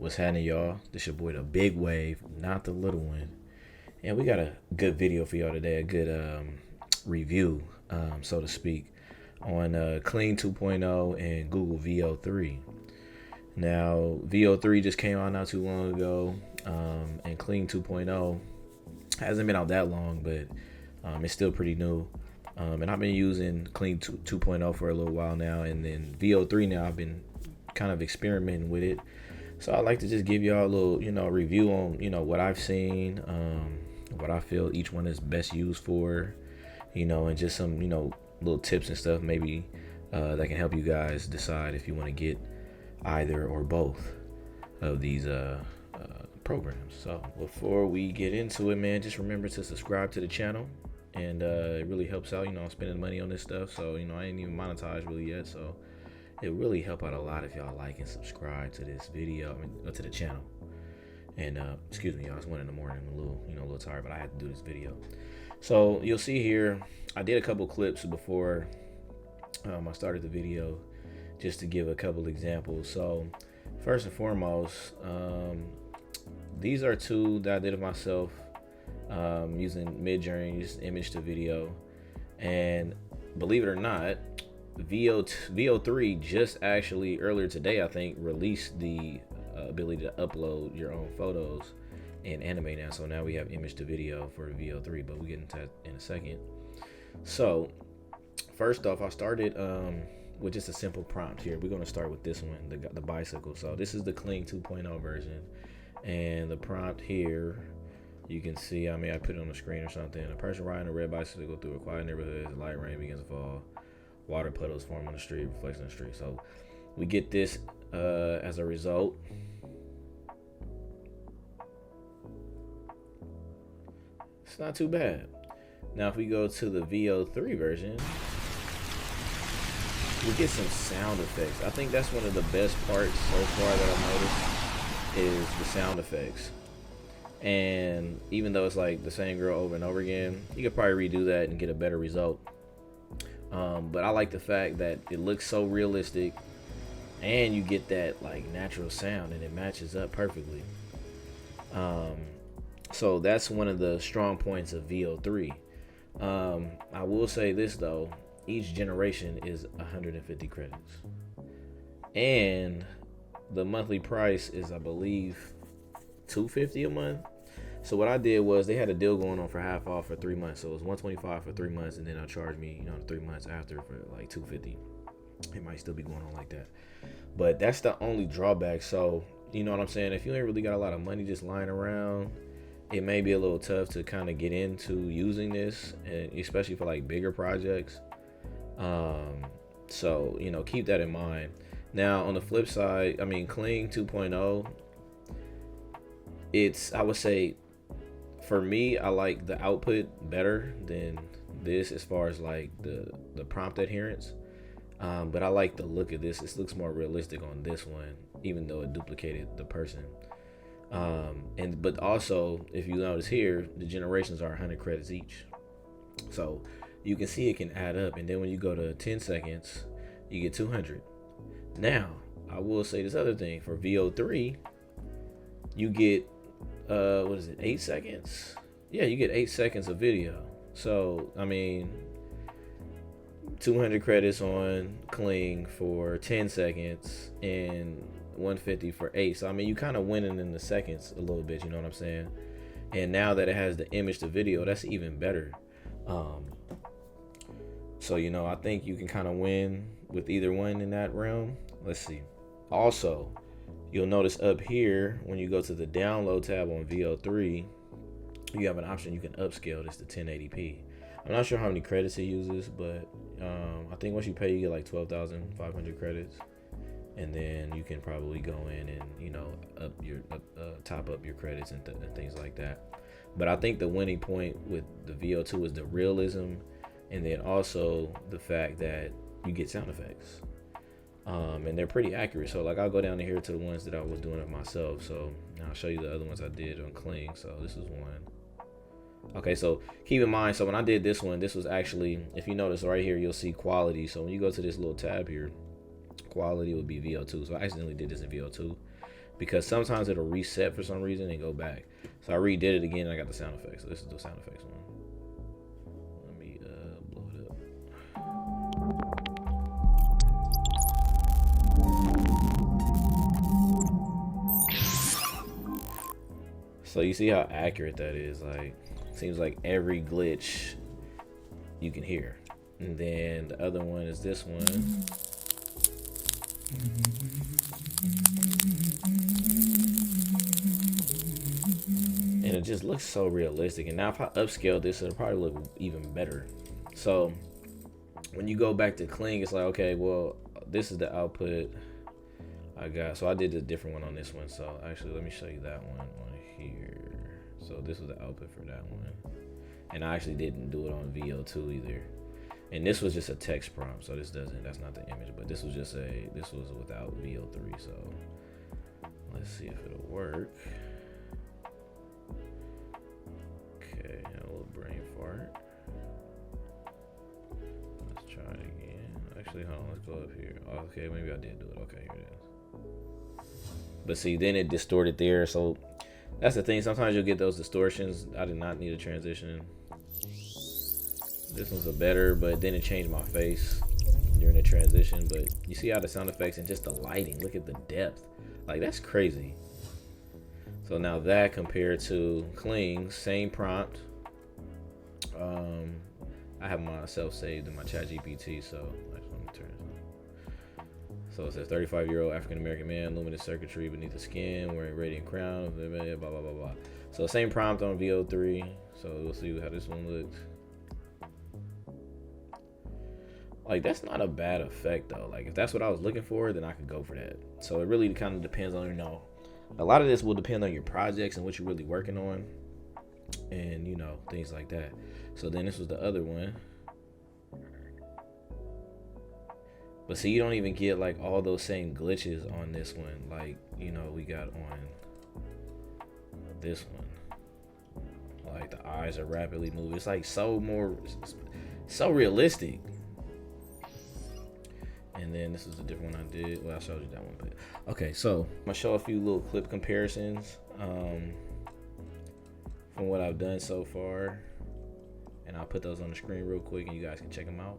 What's happening, y'all? This your boy, the big wave, not the little one. And we got a good video for y'all today, a good review, so to speak, on Kling 2.0 and Google Veo 3. Now, Veo 3 just came out not too long ago, and Kling 2.0 hasn't been out that long, but it's still pretty new. And I've been using Kling 2.0 for a little while now, and then Veo 3 now I've been kind of experimenting with it. So I'd like to just give y'all a little, review on, what I've seen, what I feel each one is best used for, and just some, little tips and stuff maybe that can help you guys decide if you want to get either or both of these programs. So before we get into it, man, just remember to subscribe to the channel, and it really helps out. I'm spending money on this stuff, so I ain't even monetized really yet, so it really help out a lot if y'all like and subscribe to this video, to the channel. And excuse me, y'all, it's 1 in the morning. I'm a little tired, but I had to do this video. So you'll see here, I did a couple clips before I started the video, just to give a couple examples. So first and foremost, these are two that I did of myself, using Midjourney, just image to video. And believe it or not, Veo 3 just actually earlier today, I think, released the ability to upload your own photos and animate now. So now we have image to video for Veo 3, but we'll get into that in a second. So first off, I started with just a simple prompt here. We're going to start with this one, the bicycle. So this is the Kling 2.0 version, and the prompt here, you can see, I put it on the screen or something. A person riding a red bicycle through a quiet neighborhood as light rain begins to fall. Water puddles form on the street, reflects on the street. So we get this as a result. It's not too bad. Now if we go to the Veo 3 version, we get some sound effects. I think that's one of the best parts so far that I've noticed is the sound effects. And even though it's like the same girl over and over again, you could probably redo that and get a better result. But I like the fact that it looks so realistic, and you get that like natural sound, and it matches up perfectly. So that's one of the strong points of Veo 3. I will say this though, each generation is 150 credits, and the monthly price is, I believe, $250 a month. So what I did was, they had a deal going on for half off for 3 months. So it was $125 for 3 months, and then they'll charge me, 3 months after for like $250. It might still be going on like that, but that's the only drawback. So you know what I'm saying? If you ain't really got a lot of money just lying around, it may be a little tough to kind of get into using this, and especially for like bigger projects. So keep that in mind. Now on the flip side, Kling 2.0, I would say, for me, I like the output better than this as far as like the prompt adherence. But I like the look of this. This looks more realistic on this one, even though it duplicated the person. But also, if you notice here, the generations are 100 credits each. So you can see it can add up. And then when you go to 10 seconds, you get 200. Now, I will say this other thing. For Veo 3, you get 8 seconds? Yeah, you get 8 seconds of video. So 200 credits on Kling for 10 seconds and 150 for 8. So you kind of winning in the seconds a little bit, you know what I'm saying? And now that it has the image to video, that's even better. So I think you can kind of win with either one in that realm. Let's see. Also, you'll notice up here, when you go to the download tab on Veo 3, you have an option. You can upscale this to 1080p. I'm not sure how many credits it uses, but I think once you pay, you get like 12,500 credits, and then you can probably go in and top up your credits and things like that. But I think the winning point with the Veo 2 is the realism, and then also the fact that you get sound effects. And they're pretty accurate. So like, I'll go down here to the ones that I was doing of myself. So I'll show you the other ones I did on Kling. So this is one. Okay, so keep in mind, so when I did this one, this was actually, if you notice right here, you'll see quality. So when you go to this little tab here, quality would be Veo 2. So I accidentally did this in Veo 2. because sometimes it'll reset for some reason and go back. So I redid it again and I got the sound effects. So this is the sound effects one. Let me blow it up. So you see how accurate that is. Like, seems like every glitch you can hear. And then the other one is this one. And it just looks so realistic. And now if I upscale this, it'll probably look even better. So when you go back to Kling, it's like, okay, well, this is the output I got. So I did a different one on this one. So actually, let me show you that one on here. So this was the output for that one. And I actually didn't do it on VO2 either. And this was just a text prompt. So that's not the image, but this was without VO3. So let's see if it'll work. Okay, a little brain fart. Let's try it again. Actually, hold on, let's go up here. Okay, maybe I did do it. Okay, here it is. But see, then it distorted there. So that's the thing. Sometimes you'll get those distortions. I did not need a transition. This one's a better, but then it changed my face during the transition. But you see how the sound effects and just the lighting. Look at the depth. Like, that's crazy. So now that compared to Kling, same prompt. I have myself saved in my chat GPT, so actually, let me turn this on. So it says 35-year-old African-American man, luminous circuitry beneath the skin, wearing radiant crown, blah, blah, blah, blah, blah. So same prompt on VO3. So we'll see how this one looks. Like, that's not a bad effect though. Like, if that's what I was looking for, then I could go for that. So it really kind of depends on, a lot of this will depend on your projects and what you're really working on, and things like that. So then this was the other one. But see, you don't even get like all those same glitches on this one. Like, we got on this one. Like, the eyes are rapidly moving. It's like so realistic. And then this is a different one I did. Well, I showed you that one, but okay. So I'm gonna show a few little clip comparisons from what I've done so far, and I'll put those on the screen real quick, and you guys can check them out.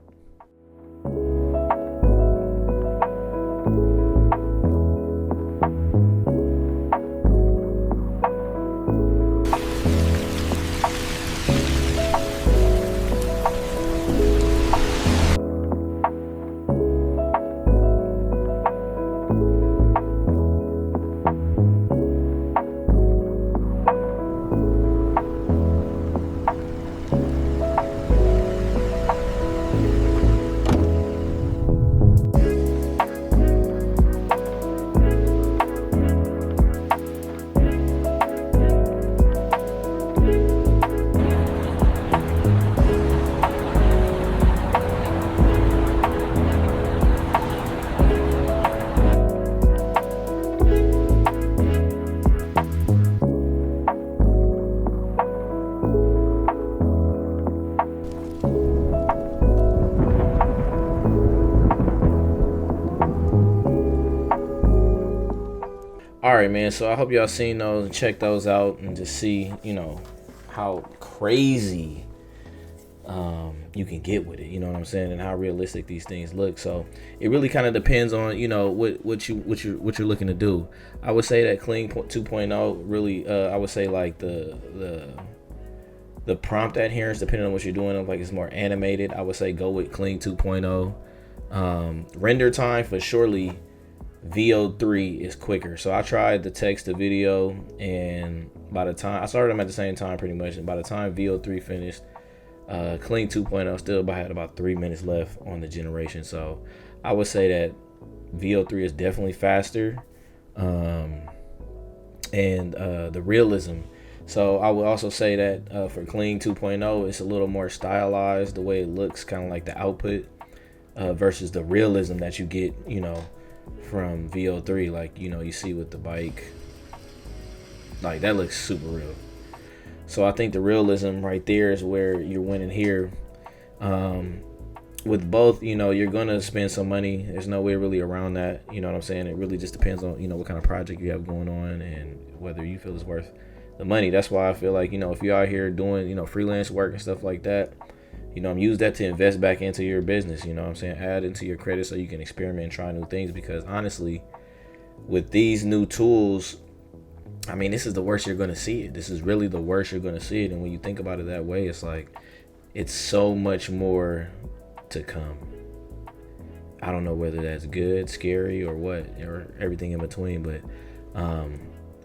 All right, man. So I hope y'all seen those and check those out and just see, how crazy you can get with it. You know what I'm saying, and how realistic these things look. So it really kind of depends on what you're looking to do. I would say that Kling 2.0 really, I would say like the prompt adherence, depending on what you're doing, like it's more animated. I would say go with Kling 2.0. Render time for surely. VO3 is quicker. So I tried the text to video, and by the time I started them at the same time pretty much, and by the time VO3 finished, Kling 2.0 still had about 3 minutes left on the generation. So I would say that VO3 is definitely faster, and the realism. So I would also say that for Kling 2.0, it's a little more stylized, the way it looks, kind of like the output, versus the realism that you get, from VO3, like you see with the bike, like that looks super real. So I think the realism right there is where you're winning here. with both, you're gonna spend some money. There's no way really around that. You know what I'm saying? It really just depends on what kind of project you have going on and whether you feel it's worth the money. That's why I feel like if you're out here doing freelance work and stuff like that, use that to invest back into your business. You know what I'm saying? Add into your credit so you can experiment and try new things. Because honestly, with these new tools, I mean, this is the worst you're gonna see it. This is really the worst you're gonna see it. And when you think about it that way, it's like it's so much more to come. I don't know whether that's good, scary, or what, or everything in between, but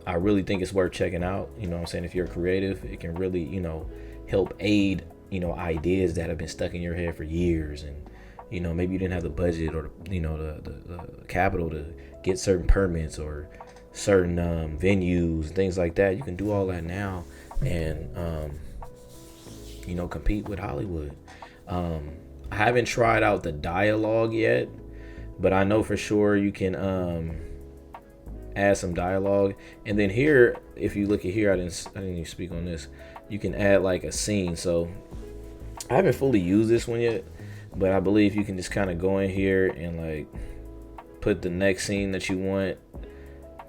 I really think it's worth checking out. You know what I'm saying? If you're creative, it can really, help aid, ideas that have been stuck in your head for years. And, maybe you didn't have the budget or, the capital to get certain permits or certain venues, things like that. You can do all that now and, compete with Hollywood. I haven't tried out the dialogue yet, but I know for sure you can add some dialogue. And then here, if you look at here, I didn't even speak on this. You can add like a scene. So I haven't fully used this one yet, but I believe you can just kind of go in here and like put the next scene that you want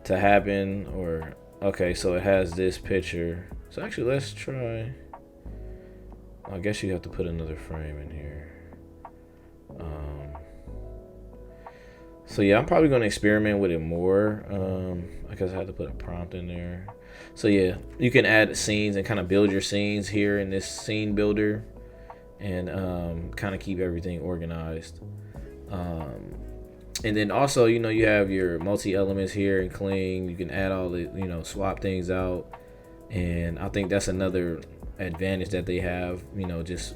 to happen. Or okay, so it has this picture. So actually, let's try. I guess you have to put another frame in here. So yeah, I'm probably going to experiment with it more. I guess I had to put a prompt in there. So yeah, you can add scenes and kind of build your scenes here in this scene builder, and kind of keep everything organized. And then also, you have your multi elements here in Kling. You can add all the, swap things out. And I think that's another advantage that they have, just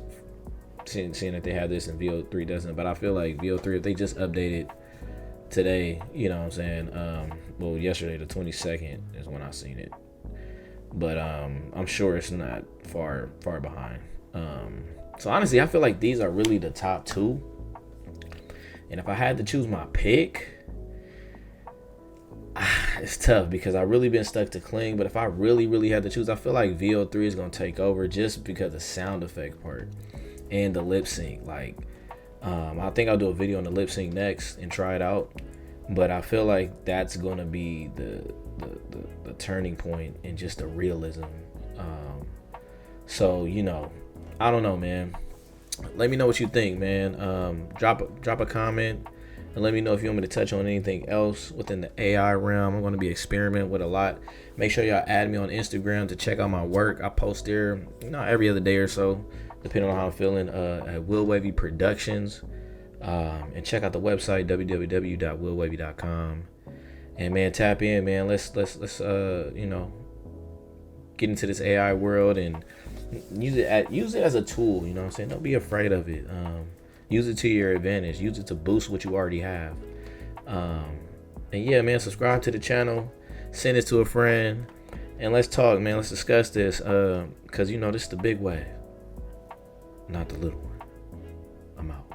seeing that they have this and VO3 doesn't. But I feel like VO3, if they just updated today, you know what I'm saying, well, yesterday the 22nd is when I seen it, but I'm sure it's not far behind. So honestly, I feel like these are really the top two, and if I had to choose my pick, it's tough because I've really been stuck to Kling. But if I really had to choose, I feel like VO3 is gonna take over just because the sound effect part and the lip sync. Like I think I'll do a video on the lip sync next and try it out, but I feel like that's gonna be the turning point in just the realism. So I don't know, man. Let me know what you think, man. Drop a comment and let me know if you want me to touch on anything else within the AI realm. I'm going to be experimenting with a lot. Make sure y'all add me on Instagram to check out my work. I post there every other day or so, depending on how I'm feeling, at Will Wavy Productions. And check out the website, www.willwavy.com. And man, tap in, man. Let's get into this AI world and use it as a tool. You know what I'm saying? Don't be afraid of it. Use it to your advantage. Use it to boost what you already have. And yeah, man, subscribe to the channel. Send it to a friend. And let's talk, man. Let's discuss this. Because, this is the big way, not the little one. I'm out.